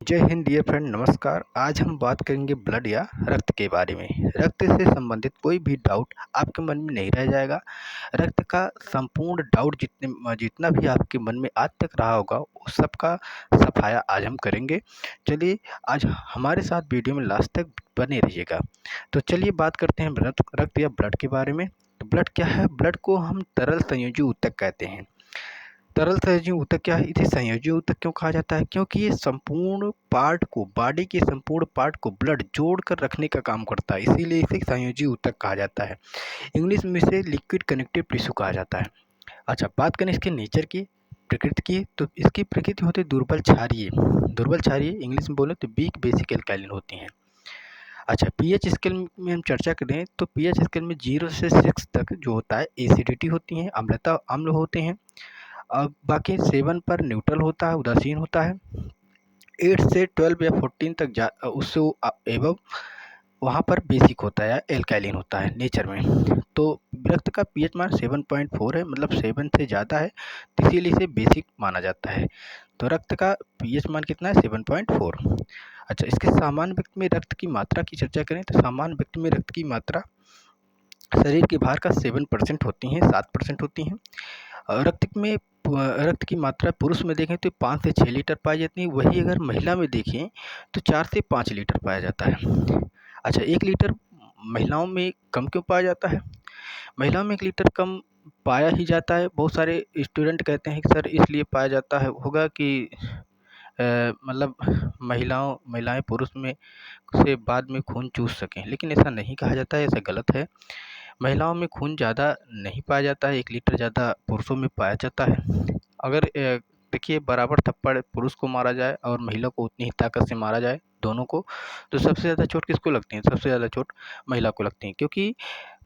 जय Hind dear friend, नमस्कार। आज हम बात करेंगे ब्लड या रक्त के बारे में। रक्त से संबंधित कोई भी डाउट आपके मन में नहीं रह जाएगा। रक्त का संपूर्ण डाउट जितना भी आपके मन में आज तक रहा होगा उस सब का सफाया आज हम करेंगे। चलिए, आज हमारे साथ वीडियो में लास्ट तक बने रहिएगा। तो चलिए बात करते हैं रक्त या ब्लड के बारे में। तो ब्लड क्या है? ब्लड को हम तरल संयोजी ऊतक कहते हैं। तरल संयोजी ऊतक क्या है? इसे संयोजी ऊतक क्यों कहा जाता है? क्योंकि ये संपूर्ण पार्ट को, बॉडी के संपूर्ण पार्ट को ब्लड जोड़ कर रखने का काम करता है, इसीलिए इसे संयोजी ऊतक कहा जाता है। इंग्लिश में इसे लिक्विड कनेक्टिव टिश्यू कहा जाता है। अच्छा, बात करें इसके नेचर की, प्रकृति की, तो इसकी प्रकृति होती है दुर्बल क्षारीय। दुर्बल क्षारीय इंग्लिश में बोले तो वीक बेसिक एल्कालिन होती हैं। अच्छा, पीएच स्केल में हम चर्चा करें तो पीएच स्केल में 0 से 6 तक जो होता है एसिडिटी होती है, अम्लता अम्ल होते हैं। बाकी 7 पर न्यूट्रल होता है, उदासीन होता है। 8 से 12 या 14 तक उससे एबव वहाँ पर बेसिक होता है या एल्काइलिन होता है नेचर में। तो रक्त का पीएच मान 7.4 है, मतलब 7 से ज़्यादा है, तो इसीलिए इसे बेसिक माना जाता है। तो रक्त का पीएच मान कितना है? 7.4। अच्छा, इसके सामान्य व्यक्ति में रक्त की मात्रा की चर्चा करें तो सामान्य व्यक्ति में रक्त की मात्रा शरीर के बाहर का 7% होती हैं, 7% होती हैं। रक्त की मात्रा पुरुष में देखें तो 5 से 6 लीटर पाई जाती है, वही अगर महिला में देखें तो 4 से 5 लीटर पाया जाता है। अच्छा, 1 लीटर महिलाओं में कम क्यों पाया जाता है? महिलाओं में 1 लीटर कम पाया ही जाता है। बहुत सारे स्टूडेंट कहते हैं कि सर इसलिए पाया जाता है होगा कि मतलब महिलाएं पुरुष में से बाद में खून चूस सकें, लेकिन ऐसा नहीं कहा जाता है, ऐसा गलत है। महिलाओं में खून ज़्यादा नहीं पाया जाता है, 1 लीटर ज़्यादा पुरुषों में पाया जाता है। अगर देखिए, बराबर थप्पड़ पुरुष को मारा जाए और महिला को उतनी ही ताकत से मारा जाए, दोनों को, तो सबसे ज़्यादा चोट किसको लगती है? सबसे ज़्यादा चोट महिला को लगती है, क्योंकि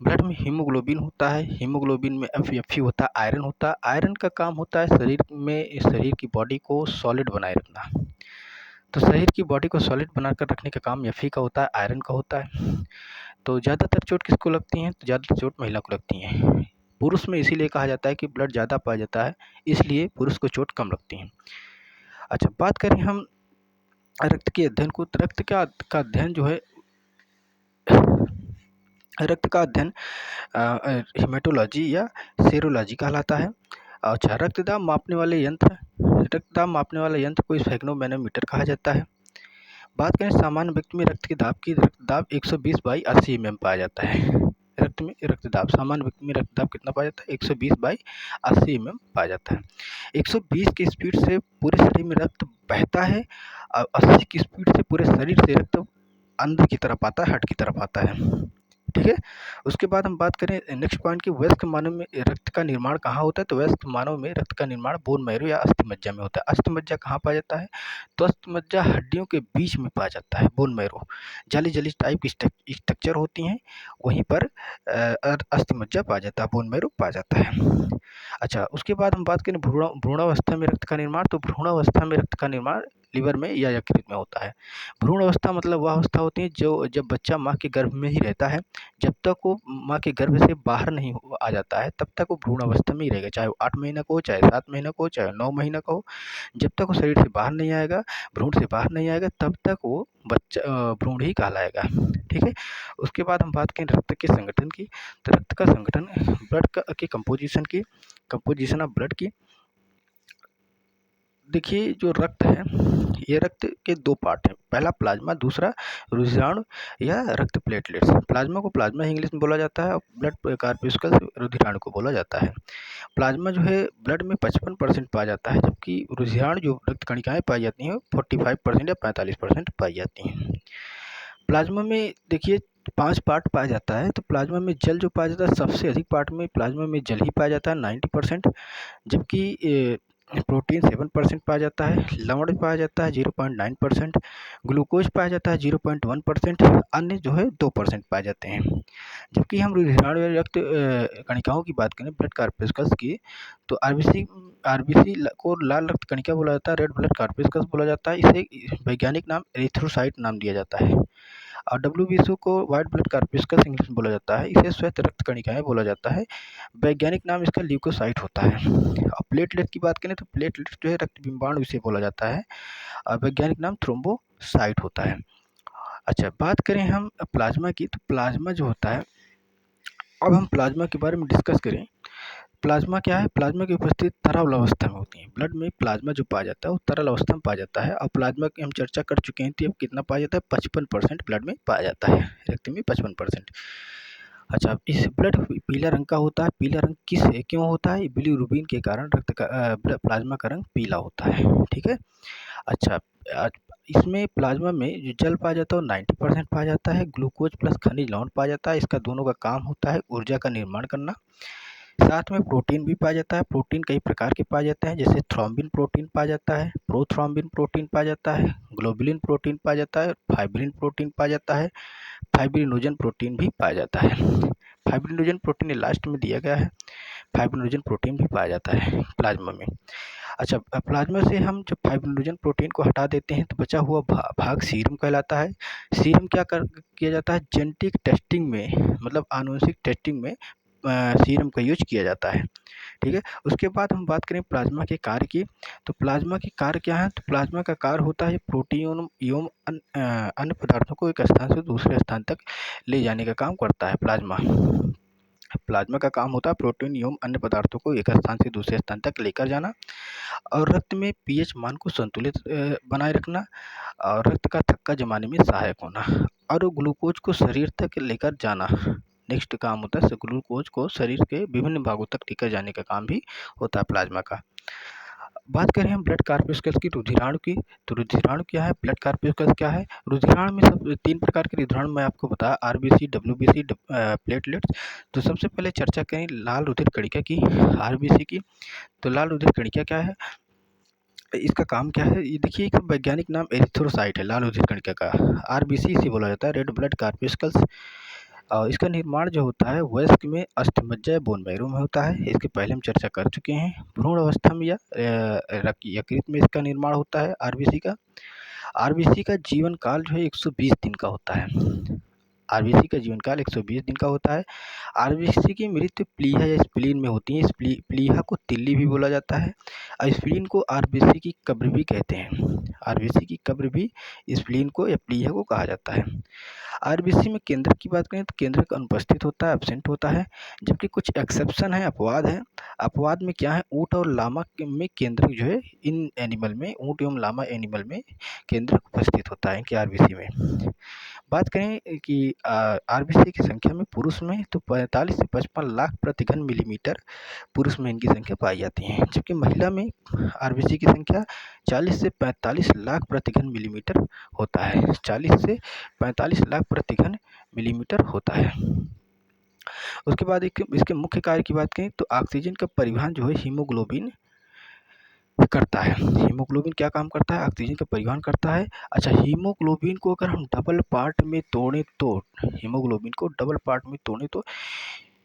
ब्लड में हीमोग्लोबिन होता है, हीमोग्लोबिन में एफ होता है, आयरन होता है। आयरन का काम होता है शरीर की बॉडी को सॉलिड बनाए रखना। तो शरीर की बॉडी को सॉलिड बनाकर रखने का काम एफ का होता है, आयरन का होता है। तो ज़्यादातर चोट किसको लगती हैं? तो ज़्यादातर चोट महिला को लगती हैं। पुरुष में इसीलिए कहा जाता है कि ब्लड ज़्यादा पाया जाता है, इसलिए पुरुष को चोट कम लगती है। अच्छा, बात करें हम रक्त के अध्ययन को, तो का अध्ययन जो है, रक्त का अध्ययन हेमेटोलॉजी या सेरोलॉजी कहलाता है। अच्छा, रक्तदाब मापने वाला यंत्र को स्फेग्नोमैनोमीटर कहा जाता है। बात करें सामान्य व्यक्ति में रक्तदाब 120/80 mm पाया जाता है। सामान्य व्यक्ति में रक्तदाब कितना पाया जाता है? 120/80 mm पाया जाता है। 120 की स्पीड से पूरे शरीर में रक्त बहता है और 80 की स्पीड से पूरे शरीर से रक्त अंदर की तरफ आता है, हार्ट की तरफ आता है। ठीक है? उसके बाद हम बात करें नेक्स्ट पॉइंट की, वयस्क मानव में रक्त का निर्माण कहाँ होता है? तो वयस्क मानव में रक्त का निर्माण बोन मैरो या अस्थिमज्जा में होता है। अस्थिमज्जा कहाँ पाया जाता है? तो अस्थिमज्जा हड्डियों के बीच में पाया जाता है। बोन मैरो जाली टाइप की स्ट्रक्चर होती हैं, वहीं पर अस्थिमज्जा पाया जाता है, बोन मैरो पाया जाता है। अच्छा, उसके बाद हम बात करें भ्रूणावस्था में रक्त का निर्माण, तो भ्रूणावस्था में रक्त का निर्माण लिवर में या यकृत में होता है। भ्रूण अवस्था मतलब वह अवस्था होती है जो जब बच्चा माँ के गर्भ में ही रहता है, जब तक वो माँ के गर्भ से बाहर नहीं आ जाता है तब तक वो भ्रूण अवस्था में ही रहेगा, चाहे वो 8 महीना का हो, चाहे 7 महीना का हो, चाहे 9 महीना का हो। जब तक वो शरीर से बाहर नहीं आएगा, भ्रूण से बाहर नहीं आएगा, तब तक वो बच्चा भ्रूण ही कहलाएगा। ठीक है? उसके बाद हम बात करें रक्त के संगठन की, तो रक्त का संगठन की कंपोजिशन ऑफ ब्लड की। देखिए, जो रक्त है, ये रक्त के 2 पार्ट हैं, पहला प्लाज्मा, दूसरा रुधिराणु या रक्त प्लेटलेट्स। प्लाज्मा को प्लाज्मा इंग्लिश में बोला जाता है और ब्लड कार्पुस्कल्स रुधिराणु को बोला जाता है। प्लाज्मा जो है ब्लड में 55% पाया जाता है, जबकि रुधिराणु जो रक्त कणिकाएं पाई जाती हैं 45% या 45% पाई जाती हैं। प्लाज्मा में देखिए 5 पार्ट पाया जाता है, तो प्लाज्मा में जल जो पाया जाता है, सबसे अधिक पार्ट में प्लाज्मा में जल ही पाया जाता है 90%, जबकि प्रोटीन 7% पाया जाता है, लवण पाया जाता है 0.9%, ग्लूकोज पाया जाता है 0.1%, अन्य जो है 2% पाए जाते हैं। जबकि हम रुधिराणु या रक्त कणिकाओं की बात करें, ब्लड कार्पुस्कल्स की, तो आरबीसी को लाल रक्त कणिका बोला जाता है, रेड ब्लड कार्पुस्कल्स बोला जाता है। इसे वैज्ञानिक नाम एरिथ्रोसाइट नाम दिया जाता है। और डब्ल्यूबीसी को व्हाइट ब्लड कॉर्पस्कल्स इंग्लिश में बोला जाता है। इसे श्वेत रक्त कणिकाएं बोला जाता है। वैज्ञानिक नाम इसका ल्यूकोसाइट होता है। और प्लेटलेट की बात करें तो प्लेटलेट जो है रक्त बिंबाणु इसे बोला जाता है और वैज्ञानिक नाम थ्रोम्बोसाइट होता है। अच्छा, बात करें हम प्लाज्मा की, तो प्लाज्मा जो होता है, अब हम प्लाज्मा के बारे में डिस्कस करें। प्लाज्मा क्या है? प्लाज्मा की उपस्थिति तरल अवस्था में होती है। ब्लड में प्लाज्मा जो पाया जाता है वो तरल अवस्था में पाया जाता है और प्लाज्मा की हम चर्चा कर चुके हैं कि अब कितना पाया जाता है, 55% ब्लड में पाया जाता है, रक्त में 55%। अच्छा, इस ब्लड पीला रंग का होता है। पीला रंग क्यों होता है? बिलीरुबिन के कारण रक्त का प्लाज्मा का रंग पीला होता है। ठीक है। अच्छा, इसमें प्लाज्मा में जो जल पाया जाता है वो 90% पाया जाता है। ग्लूकोज प्लस खनिज लवण पाया जाता है। इसका दोनों का काम होता है ऊर्जा का निर्माण करना। साथ में प्रोटीन भी पाया जाता है। प्रोटीन कई प्रकार के पाए जाते हैं, जैसे थ्रोम्बिन प्रोटीन पाया जाता है, प्रोथ्रोम्बिन प्रोटीन पाया जाता है, ग्लोबुलिन प्रोटीन पाया जाता है, फाइब्रिन प्रोटीन पाया जाता है, फाइब्रिनोजन प्रोटीन भी पाया जाता है। फाइब्रिनोजन प्रोटीन लास्ट में दिया गया है। फाइब्रिनोजन प्रोटीन भी पाया जाता है प्लाज्मा में। अच्छा, प्लाज्मा से हम जब फाइब्रिनोजन प्रोटीन को हटा देते हैं तो बचा हुआ भाग सीरम कहलाता है। सीरम क्या किया जाता है? जेनेटिक टेस्टिंग में, मतलब आनुवंशिक टेस्टिंग में सीरम का यूज किया जाता है। ठीक है। उसके बाद हम बात करें प्लाज्मा के कार्य की, तो प्लाज्मा के कार्य क्या है? तो प्लाज्मा का कार्य होता है प्रोटीन एवं अन्य पदार्थों को एक स्थान से दूसरे स्थान तक ले जाने का काम करता है प्लाज्मा। प्लाज्मा का काम होता है प्रोटीन एवं अन्य पदार्थों को एक स्थान से दूसरे स्थान तक लेकर जाना और रक्त में पीएच मान को संतुलित बनाए रखना और रक्त का थक्का जमाने में सहायक होना और ग्लूकोज को शरीर तक लेकर जाना। नेक्स्ट काम होता है ग्लूकोज को शरीर के विभिन्न भागों तक लेकर जाने का काम भी होता है प्लाज्मा का। बात करें हम ब्लड कार्पस्कल्स की, रुधिराणु की, तो रुधिराणु क्या है? ब्लड कार्पस्कल्स क्या है? रुधिराणु में सब 3 प्रकार के रुधिराणु मैं आपको बताया, आरबीसी, डब्ल्यूबीसी, प्लेटलेट्स। तो सबसे पहले चर्चा करें लाल रुधिर कणिका की, आरबीसी की। तो लाल रुधिर कणिका क्या है? इसका काम क्या है? ये देखिए, एक वैज्ञानिक नाम एरिथ्रोसाइट है लाल रुधिर कणिका का। आरबीसी इसे बोला जाता है, रेड ब्लड कार्पस्कल्स। और इसका निर्माण जो होता है वयस्क में अस्थिमज्जा बोन मैरो में होता है। इसके पहले हम चर्चा कर चुके हैं। भ्रूण अवस्था में या यकृत में इसका निर्माण होता है आरबीसी का। आरबीसी का जीवन काल जो है 120 दिन का होता है। आरबीसी का जीवन काल 120 दिन का होता है। आरबीसी की मृत्यु प्लीहा या स्प्लीन में होती है। इस प्लीहा को तिल्ली भी बोला जाता है और स्प्लीन को आरबीसी की कब्र भी कहते हैं। आरबीसी की कब्र भी स्प्लीन को या प्लीहा को कहा जाता है। आरबीसी में केंद्रक की बात करें तो केंद्रक अनुपस्थित होता है, एब्सेंट होता है, जबकि कुछ एक्सेप्शन है, अपवाद है। अपवाद में क्या है? ऊँट और लामा में केंद्रक जो है इन एनिमल में, ऊँट एवं लामा एनिमल में केंद्रक उपस्थित होता है कि आरबीसी में। बात करें कि आरबीसी की संख्या में पुरुष में तो 45 से 55 लाख प्रति घन मिलीमीटर पुरुष में इनकी संख्या पाई जाती है, जबकि महिला में आरबीसी की संख्या 40 से 45 लाख प्रति घन मिलीमीटर होता है। 40 से 45 लाख प्रति घन मिलीमीटर होता है। उसके बाद इसके मुख्य कार्य की बात करें तो ऑक्सीजन का परिवहन जो है हीमोग्लोबिन करता है। हीमोग्लोबिन क्या काम करता है? ऑक्सीजन का परिवहन करता है। अच्छा, हीमोग्लोबिन को अगर हम डबल पार्ट में तोड़ें तो, हीमोग्लोबिन को डबल पार्ट में तोड़ें तो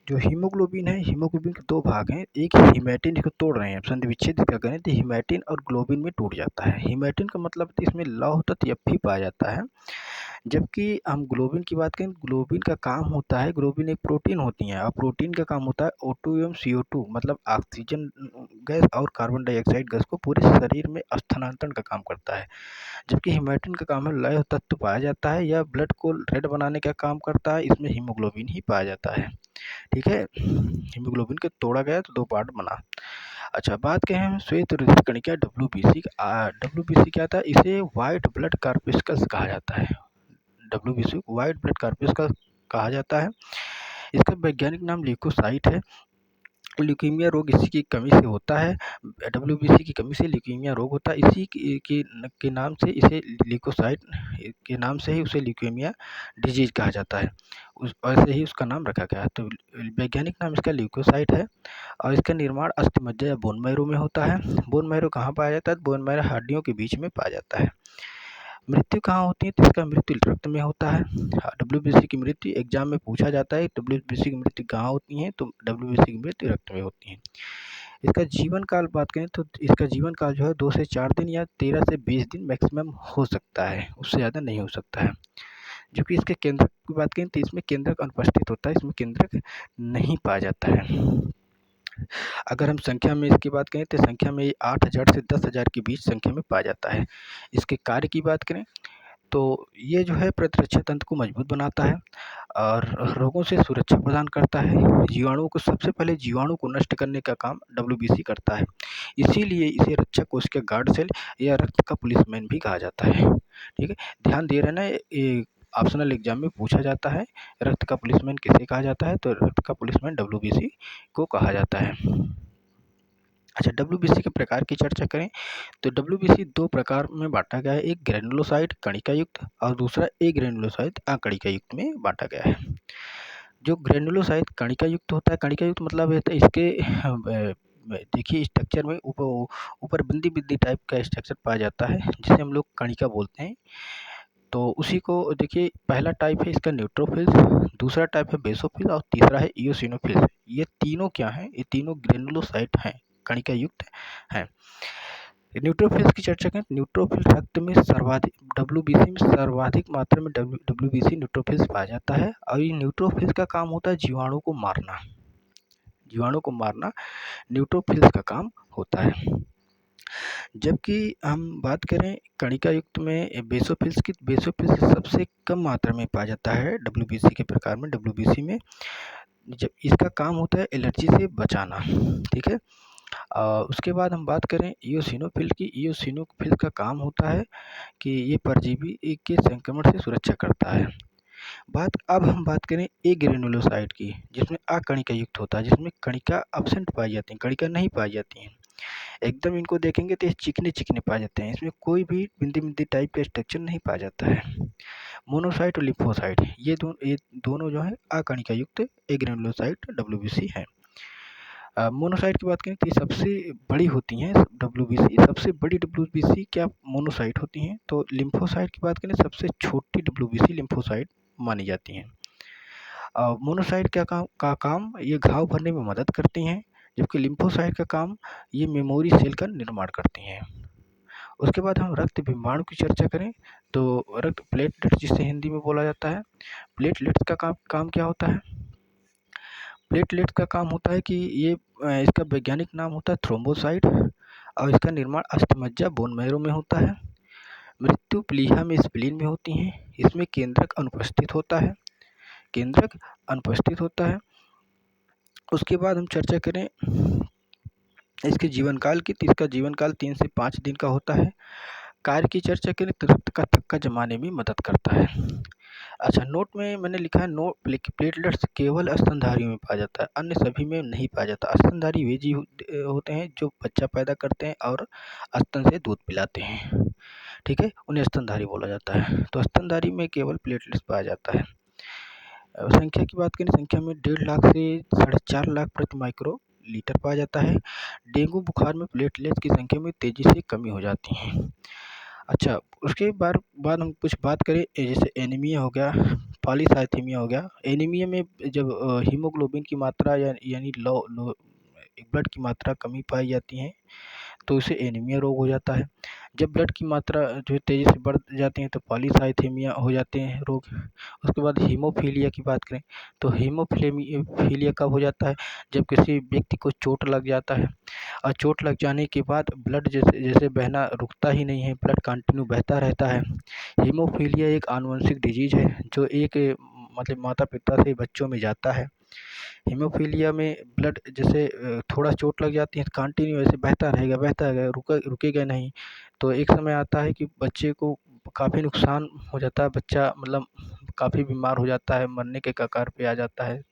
जो हीमोग्लोबिन है, हीमोग्लोबिन के 2 भाग हैं। एक हीमैटिन, इसको तोड़ रहे हैं, संधि विच्छेद इसका करें तो हीमैटिन और ग्लोबिन में टूट जाता है। हीमैटिन का मतलब इसमें लौह तत्व Fe पाया जाता है, जबकि हम ग्लोबिन की बात करें, ग्लोबिन का काम होता है, ग्लोबिन एक प्रोटीन होती है और प्रोटीन का काम होता है O2 एवं CO2 मतलब ऑक्सीजन गैस और कार्बन डाइऑक्साइड गैस को पूरे शरीर में स्थानांतरण का काम करता है। जबकि हीमैटिन का काम है लौह तत्व पाया जाता है या ब्लड को रेड बनाने का काम करता है, इसमें हीमोग्लोबिन ही पाया जाता है। ठीक है। हीमोग्लोबिन को तोड़ा गया तो 2 पार्ट बना। अच्छा, बात करें हम श्वेत रुधिर कणिका डब्ल्यूबीसी का। डब्ल्यूबीसी क्या था? इसे व्हाइट ब्लड कार्पस्कल्स कहा जाता है। डब्ल्यूबीसी को व्हाइट ब्लड कार्पस्कल्स कहा जाता है। इसका वैज्ञानिक नाम ल्यूकोसाइट है। ल्यूकीमिया रोग इसी की कमी से होता है। डब्ल्यूबीसी की कमी से ल्यूकीमिया रोग होता है। इसी के नाम से इसे ल्यूकोसाइट के नाम से ही उसे ल्यूकीमिया डिजीज कहा जाता है। वैसे ही उसका नाम रखा गया है। तो वैज्ञानिक नाम इसका ल्यूकोसाइट है और इसका निर्माण अस्थिमज्जा या बोन मैरो में होता है। बोन मैरो कहाँ पाया जाता है? बोन मैरो हड्डियों के बीच में पाया जाता है। मृत्यु कहाँ होती है? तो इसका मृत्यु रक्त में होता है। डब्ल्यूबीसी की मृत्यु एग्जाम में पूछा जाता है, डब्ल्यूबीसी की मृत्यु कहाँ होती है? तो डब्ल्यूबीसी की मृत्यु रक्त में होती है। इसका जीवन काल बात करें तो इसका जीवन काल जो है 2 से 4 दिन या 13 से 20 दिन मैक्सिमम हो सकता है, उससे ज़्यादा नहीं हो सकता है। जबकि इसके केंद्रक की बात करें तो इसमें केंद्रक अनुपस्थित होता है, इसमें केंद्रक नहीं पाया जाता है। अगर हम संख्या में इसकी बात करें तो संख्या में ये 8,000 से 10,000 के बीच संख्या में पाया जाता है। इसके कार्य की बात करें तो ये जो है प्रतिरक्षा तंत्र को मजबूत बनाता है और रोगों से सुरक्षा प्रदान करता है। जीवाणुओं को सबसे पहले जीवाणु को नष्ट करने का काम डब्ल्यूबीसी करता है। इसीलिए इसे रक्षा कोशिका गार्ड सेल या रक्त का पुलिसमैन भी कहा जाता है। ठीक है, ध्यान दे रहे ना, ये ऑप्शनल एग्जाम में पूछा जाता है, रक्त का पुलिसमैन किसे कहा जाता है, तो रक्त का पुलिसमैन डब्ल्यूबीसी को कहा जाता है। अच्छा, डब्ल्यूबीसी के प्रकार की चर्चा करें तो डब्ल्यूबीसी 2 प्रकार में बाँटा गया है, एक ग्रैन्युलोसाइट कणिका युक्त और दूसरा एग्रैन्युलोसाइट अकणिका युक्त में बाँटा गया है। जो ग्रैन्युलोसाइट कणिका युक्त होता है, कणिका युक्त मतलब है तो इसके देखिए स्ट्रक्चर में ऊपर बिंदी-बिंदी टाइप का स्ट्रक्चर पाया जाता है, जिसे हम लोग कणिका बोलते हैं। तो उसी को देखिए, पहला टाइप है इसका न्यूट्रोफिल्स, दूसरा टाइप है बेसोफिल और तीसरा है इओसिनोफिल्स। ये तीनों क्या हैं? ये तीनों ग्रैन्युलोसाइट हैं, कणिका युक्त हैं। न्यूट्रोफिल्स की चर्चा करें, न्यूट्रोफिल रक्त में सर्वाधिक डब्ल्यूबीसी में सर्वाधिक मात्रा में डब्ल्यूबीसी न्यूट्रोफिल्स पाया जाता है और ये न्यूट्रोफिल्स का काम होता है जीवाणु को मारना। जीवाणु को मारना न्यूट्रोफिल्स का काम होता है। जबकि हम बात करें कणिका युक्त में बेसोफिल्स की, बेसोफिल्स सबसे कम मात्रा में पाया जाता है डब्ल्यूबीसी के प्रकार में। डब्ल्यूबीसी में जब इसका काम होता है एलर्जी से बचाना। ठीक है, उसके बाद हम बात करें इओसिनोफिल की। इओसिनोफिल का काम होता है कि ये परजीवी के संक्रमण से सुरक्षा करता है। अब हम बात करें एग्रेनुलोसाइट की, जिसमें अकणिका युक्त होता है, जिसमें कणिका अब्सेंट पाई जाती है, कणिका नहीं पाई जाती हैं। एकदम इनको देखेंगे तो ये चिकने-चिकने पाए जाते हैं, इसमें कोई भी बिंदी-बिंदी टाइप का स्ट्रक्चर नहीं पाया जाता है। मोनोसाइट और लिम्फोसाइट ये दोनों जो है अकणिका युक्त एग्रेनुलोसाइट डब्ल्यूबीसी है। मोनोसाइट की बात करें तो ये सबसे बड़ी होती हैं डब्ल्यूबीसी, सबसे बड़ी डब्ल्यूबीसी क्या मोनोसाइट होती हैं। तो लिम्फोसाइट की बात करें, सबसे छोटी डब्ल्यूबीसी लिम्फोसाइट मानी जाती हैं। मोनोसाइट का काम ये घाव भरने में मदद करती हैं, जबकि लिम्फोसाइट का काम ये मेमोरी सेल का निर्माण करती हैं। उसके बाद हम रक्त विमाणु की चर्चा करें तो रक्त प्लेटलेट, जिसे हिंदी में बोला जाता है, प्लेटलेट्स का काम क्या होता है? प्लेटलेट का काम होता है कि ये इसका वैज्ञानिक नाम होता है थ्रोम्बोसाइट और इसका निर्माण अस्थिमज्जा बोन मैरो में होता है। मृत्यु प्लीहा में स्प्लीन में होती हैं। इसमें केंद्रक अनुपस्थित होता है, केंद्रक अनुपस्थित होता है। उसके बाद हम चर्चा करें इसके जीवन काल की, तो इसका जीवन काल 3 से 5 दिन का होता है। कार्य की चर्चा करें तो रक्त का थक्का जमाने में मदद करता है। अच्छा, नोट में मैंने लिखा है प्लेटलेट्स केवल स्तनधारियों में पाया जाता है, अन्य सभी में नहीं पाया जाता। स्तनधारी वे जीव होते हैं जो बच्चा पैदा करते हैं और स्तन से दूध पिलाते हैं। ठीक है, उन्हें स्तनधारी बोला जाता है। तो स्तनधारी में केवल प्लेटलेट्स पाया जाता है। संख्या की बात करें, संख्या में 1.5 लाख से 4.5 लाख प्रति माइक्रो लीटर पाया जाता है। डेंगू बुखार में प्लेटलेट्स की संख्या में तेजी से कमी हो जाती है। अच्छा, उसके बाद हम कुछ बात करें जैसे एनीमिया हो गया, पॉलीसाइथेमिया हो गया। एनीमिया में जब हीमोग्लोबिन की मात्रा यानी लो ब्लड की मात्रा कमी पाई जाती है तो उसे एनीमिया रोग हो जाता है। जब ब्लड की मात्रा जो है तेज़ी से बढ़ जाती है तो पॉलीसाइथेमिया हो जाते हैं रोग। उसके बाद हीमोफीलिया की बात करें तो हीमोफीलिया कब हो जाता है? जब किसी व्यक्ति को चोट लग जाता है और चोट लग जाने के बाद ब्लड जैसे जैसे बहना रुकता ही नहीं है, ब्लड कंटिन्यू बहता रहता है। हीमोफीलिया एक आनुवंशिक डिजीज़ है जो एक मतलब माता-पिता से बच्चों में जाता है। हीमोफीलिया में ब्लड जैसे थोड़ा चोट लग जाती है तो कंटिन्यू ऐसे बहता रहेगा, रुकेगा नहीं। तो एक समय आता है कि बच्चे को काफ़ी नुकसान हो जाता है, बच्चा मतलब काफ़ी बीमार हो जाता है, मरने के कगार पे आ जाता है।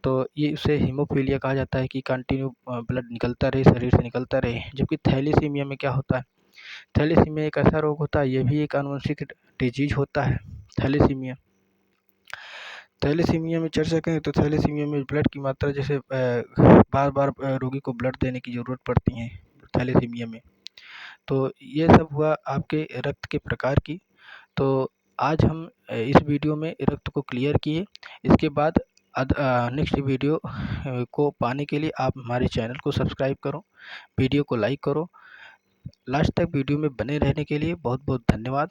तो ये उसे हीमोफीलिया कहा जाता है कि कंटिन्यू ब्लड निकलता रहे, शरीर से निकलता रहे। जबकि थैलेसीमिया में क्या होता है? थैलेसीमिया एक ऐसा रोग होता है, ये भी एक आनुवंशिक डिजीज़ होता है थैलेसीमिया। थैलेसीमिया में चर्चा करें तो थैलेसीमिया में ब्लड की मात्रा जैसे बार-बार रोगी को ब्लड देने की ज़रूरत पड़ती है थैलेसीमिया में। तो ये सब हुआ आपके रक्त के प्रकार की। तो आज हम इस वीडियो में रक्त को क्लियर किए। इसके बाद नेक्स्ट वीडियो को पाने के लिए आप हमारे चैनल को सब्सक्राइब करो, वीडियो को लाइक करो। लास्ट तक वीडियो में बने रहने के लिए बहुत-बहुत धन्यवाद।